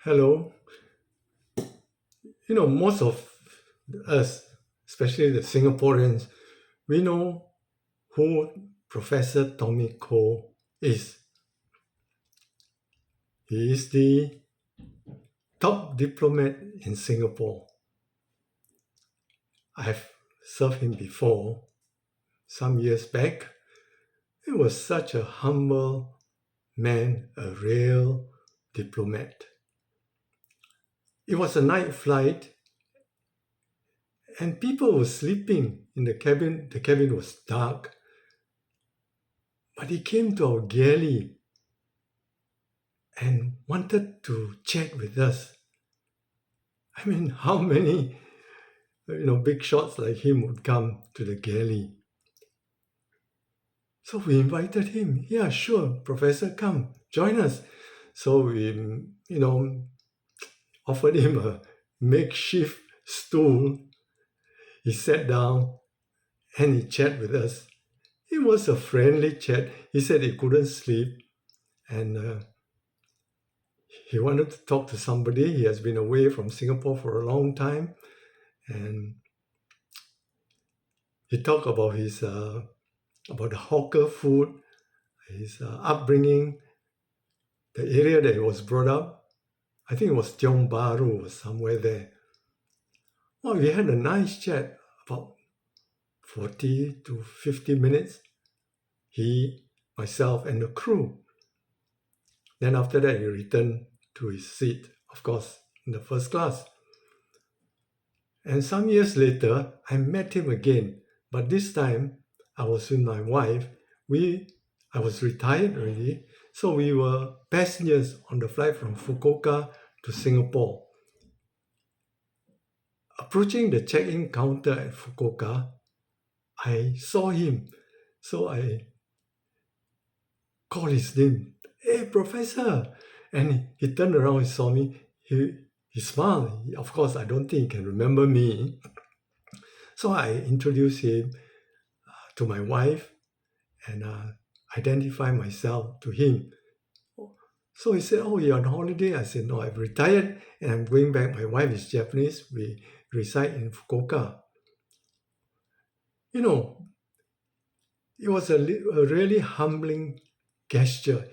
Hello. Most of us, especially the Singaporeans, we know who Professor Tommy Koh is. He is the top diplomat in Singapore. I've served him before, some years back. He was such a humble man, a real diplomat. It was a night flight, and people were sleeping in the cabin. The cabin was dark. But he came to our galley and wanted to chat with us. I mean, how many, big shots like him would come to the galley? So we invited him. Yeah, sure, Professor, come, join us. So we, offered him a makeshift stool. He sat down and he chatted with us. It was a friendly chat. He said he couldn't sleep and he wanted to talk to somebody. He has been away from Singapore for a long time, and he talked about his about the hawker food, his upbringing, the area that he was brought up. I think it was Tiong Bahru or somewhere there. Well, we had a nice chat, about 40 to 50 minutes. He, myself, and the crew. Then after that, he returned to his seat, of course, in the first class. And some years later, I met him again, but this time I was with my wife. I was retired already, so we were passengers on the flight from Fukuoka to Singapore. Approaching the check-in counter at Fukuoka, I saw him, so I called his name. Hey, Professor! And he turned around, he saw me, he smiled. Of course, I don't think he can remember me. So I introduced him to my wife and identify myself to him. So he said, "Oh, you're on holiday?" I said, "No, I've retired and I'm going back. My wife is Japanese. We reside in Fukuoka." It was a really humbling gesture.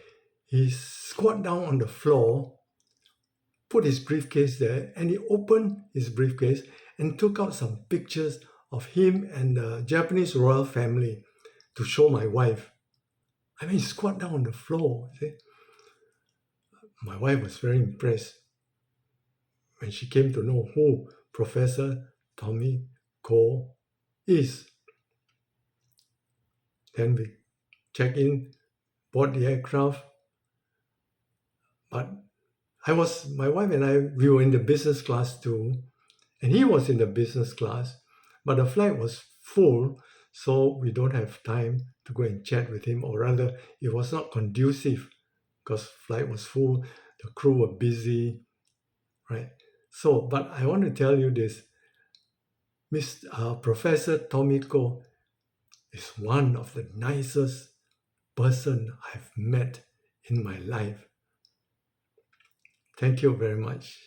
He squat down on the floor, put his briefcase there, and he opened his briefcase and took out some pictures of him and the Japanese royal family to show my wife. I mean, he squat down on the floor. See? My wife was very impressed when she came to know who Professor Tommy Koh is. Then we checked in, bought the aircraft. But my wife and I, we were in the business class too, and he was in the business class, but the flight was full, so we don't have time to go and chat with him, or rather, it was not conducive because flight was full, the crew were busy, right? So, but I want to tell you this, Professor Tommy Koh is one of the nicest person I've met in my life. Thank you very much.